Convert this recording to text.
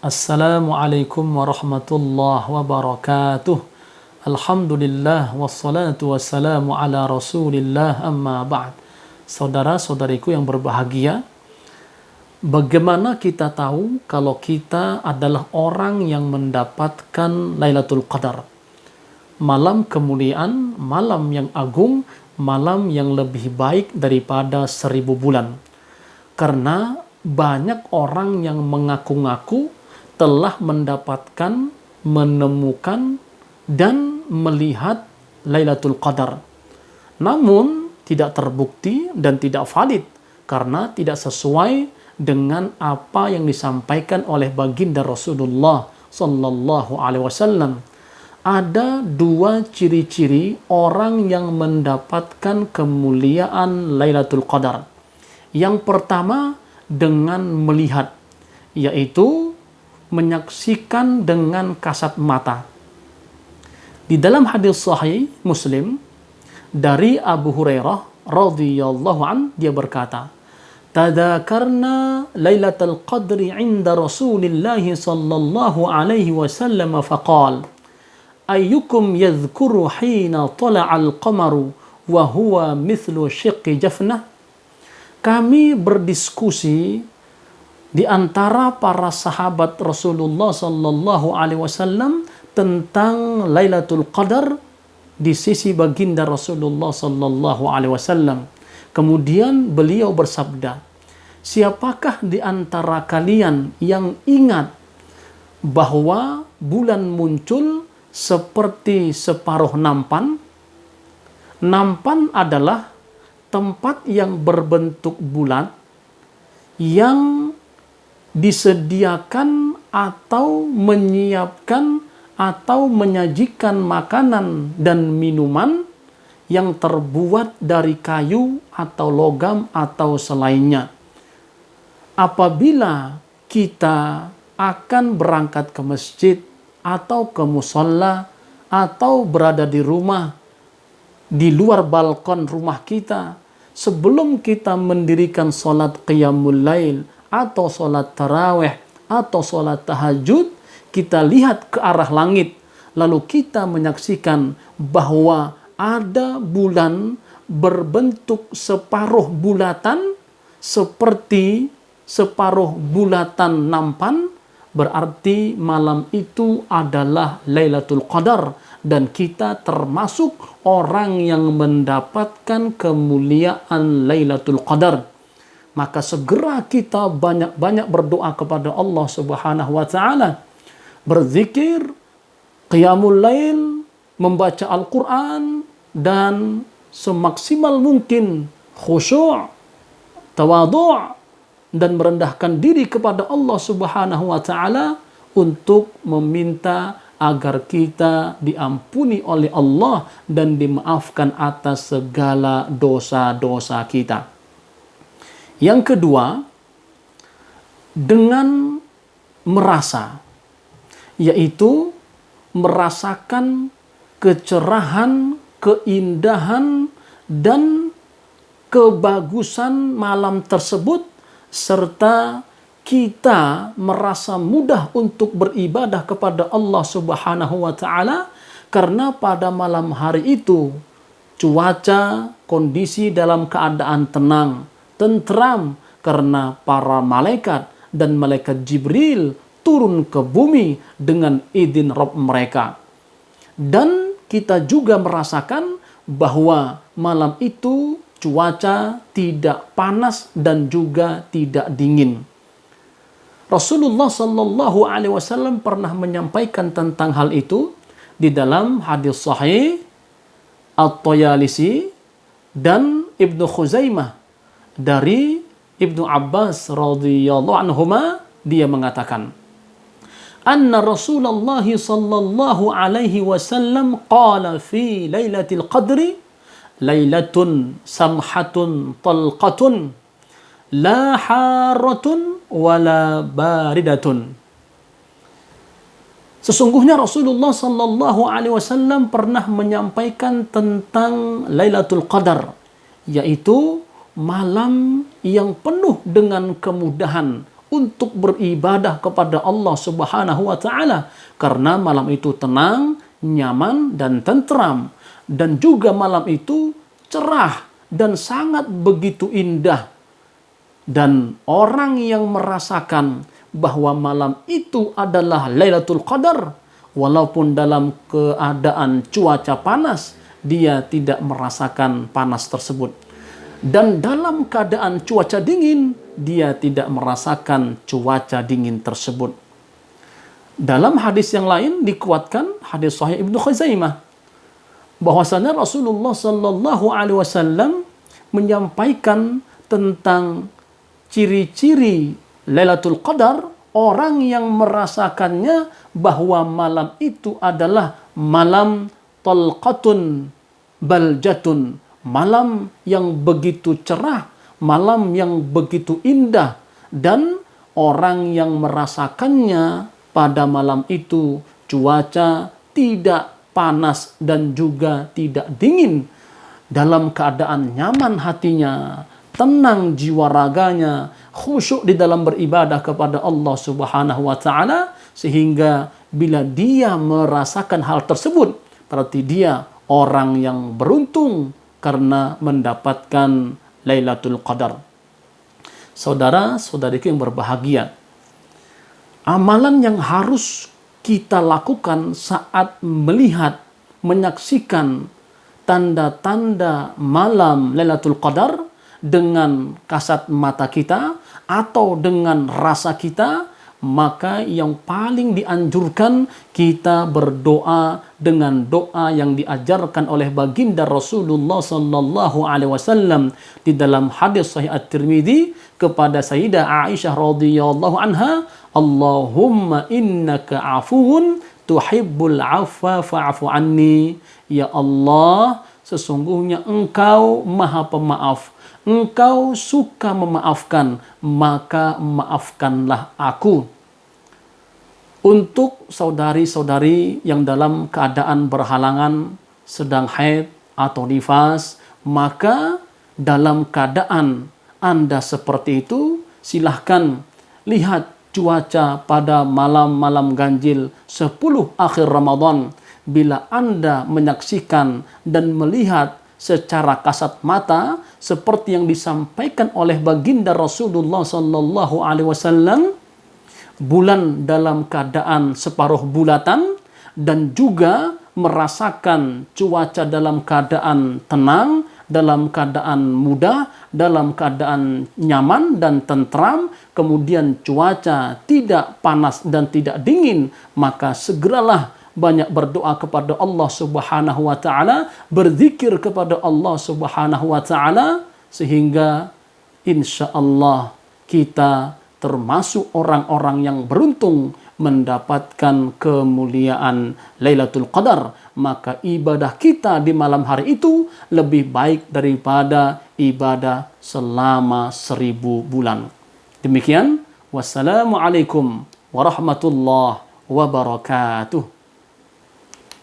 Assalamualaikum warahmatullahi wabarakatuh. Alhamdulillah wassalatu wassalamu ala rasulillah amma ba'd. Saudara-saudariku yang berbahagia, bagaimana kita tahu kalau kita adalah orang yang mendapatkan Lailatul Qadar? Malam kemuliaan, malam yang agung, malam yang lebih baik daripada 1000 bulan. Karena banyak orang yang mengaku-ngaku telah mendapatkan, menemukan, dan melihat Lailatul Qadar. Namun, tidak terbukti dan tidak valid karena tidak sesuai dengan apa yang disampaikan oleh baginda Rasulullah Sallallahu Alaihi Wasallam. Ada dua ciri-ciri orang yang mendapatkan kemuliaan Lailatul Qadar. Yang pertama, dengan melihat, yaitu menyaksikan dengan kasat mata. Di dalam hadis sahih Muslim dari Abu Hurairah radhiyallahu an, dia berkata, "Tadzakarna Lailatul Qadri 'inda Rasulillah sallallahu alaihi wasallam faqala, ayyukum yadhkuru hina tala'al qamaru wa huwa mithlu shiqqi jafnah?" Kami berdiskusi di antara para sahabat Rasulullah sallallahu alaihi wasallam tentang Lailatul Qadar di sisi baginda Rasulullah sallallahu alaihi wasallam. Kemudian beliau bersabda, "Siapakah di antara kalian yang ingat bahwa bulan muncul seperti separuh nampan?" Nampan adalah tempat yang berbentuk bulat yang disediakan atau menyiapkan atau menyajikan makanan dan minuman yang terbuat dari kayu atau logam atau selainnya. Apabila kita akan berangkat ke masjid atau ke musholla atau berada di rumah, di luar balkon rumah kita, sebelum kita mendirikan sholat qiyamul lail atau sholat tarawih atau sholat tahajud, kita lihat ke arah langit, lalu kita menyaksikan bahwa ada bulan berbentuk separuh bulatan seperti separuh bulatan nampan, berarti malam itu adalah Lailatul Qadar dan kita termasuk orang yang mendapatkan kemuliaan Lailatul Qadar. Maka segera kita banyak-banyak berdoa kepada Allah Subhanahu wa taala, berzikir, qiyamul lail, membaca Al-Qur'an, dan semaksimal mungkin khusyuk, tawadhu', dan merendahkan diri kepada Allah Subhanahu wa taala untuk meminta agar kita diampuni oleh Allah dan dimaafkan atas segala dosa-dosa kita. Yang kedua, dengan merasa, yaitu merasakan kecerahan, keindahan, dan kebagusan malam tersebut, serta kita merasa mudah untuk beribadah kepada Allah Subhanahu wa taala karena pada malam hari itu cuaca, kondisi dalam keadaan tenang, tentram, karena para malaikat dan malaikat Jibril turun ke bumi dengan izin Rabb mereka. Dan kita juga merasakan bahwa malam itu cuaca tidak panas dan juga tidak dingin. Rasulullah sallallahu alaihi wasallam pernah menyampaikan tentang hal itu di dalam hadis sahih At-Tayalisi dan Ibnu Khuzaimah dari Ibnu Abbas radhiyallahu anhuma, dia mengatakan, anna Rasulullah sallallahu alaihi wasallam qala fi lailatul qadri lailatun samhatun talqatun la haratun wala baridatun. Sesungguhnya Rasulullah sallallahu alaihi wasallam pernah menyampaikan tentang Lailatul Qadar, yaitu malam yang penuh dengan kemudahan untuk beribadah kepada Allah Subhanahu wa taala, karena malam itu tenang, nyaman dan tentram, dan juga malam itu cerah dan sangat begitu indah. Dan orang yang merasakan bahwa malam itu adalah Lailatul Qadar, walaupun dalam keadaan cuaca panas, dia tidak merasakan panas tersebut. Dan dalam keadaan cuaca dingin, dia tidak merasakan cuaca dingin tersebut. Dalam hadis yang lain dikuatkan, hadis Sahih Ibnu Khuzaimah, bahwasanya Rasulullah Sallallahu Alaihi Wasallam menyampaikan tentang ciri-ciri Lailatul Qadar, orang yang merasakannya bahwa malam itu adalah malam talqatun baljatun, malam yang begitu cerah, malam yang begitu indah, dan orang yang merasakannya pada malam itu cuaca tidak panas dan juga tidak dingin, dalam keadaan nyaman hatinya, tenang jiwa raganya, khusyuk di dalam beribadah kepada Allah Subhanahu wa taala, sehingga bila dia merasakan hal tersebut, berarti dia orang yang beruntung karena mendapatkan Lailatul Qadar. Saudara-saudariku yang berbahagia, amalan yang harus kita lakukan saat melihat, menyaksikan tanda-tanda malam Lailatul Qadar dengan kasat mata kita atau dengan rasa kita, maka yang paling dianjurkan kita berdoa dengan doa yang diajarkan oleh baginda Rasulullah Sallallahu Alaihi Wasallam di dalam hadis Sahih At-Tirmidzi kepada Sayyidah Aisyah radhiyallahu anha, Allahumma innaka afuwun tuhibbul afwa fa'fu anni. Ya Allah, sesungguhnya Engkau Maha Pemaaf, Engkau suka memaafkan, maka maafkanlah aku. Untuk saudari-saudari yang dalam keadaan berhalangan, sedang haid atau nifas, maka dalam keadaan Anda seperti itu, silahkan lihat cuaca pada malam-malam ganjil 10 akhir Ramadan. Bila Anda menyaksikan dan melihat secara kasat mata seperti yang disampaikan oleh baginda Rasulullah Sallallahu Alaihi Wasallam, bulan dalam keadaan separuh bulatan, dan juga merasakan cuaca dalam keadaan tenang, dalam keadaan mudah, dalam keadaan nyaman dan tentram, kemudian cuaca tidak panas dan tidak dingin, maka segeralah banyak berdoa kepada Allah Subhanahu wa taala, berzikir kepada Allah Subhanahu wa taala, sehingga insya Allah kita termasuk orang-orang yang beruntung mendapatkan kemuliaan Lailatul Qadar. Maka ibadah kita di malam hari itu lebih baik daripada ibadah selama 1000 bulan. Demikian, wassalamualaikum warahmatullahi wabarakatuh.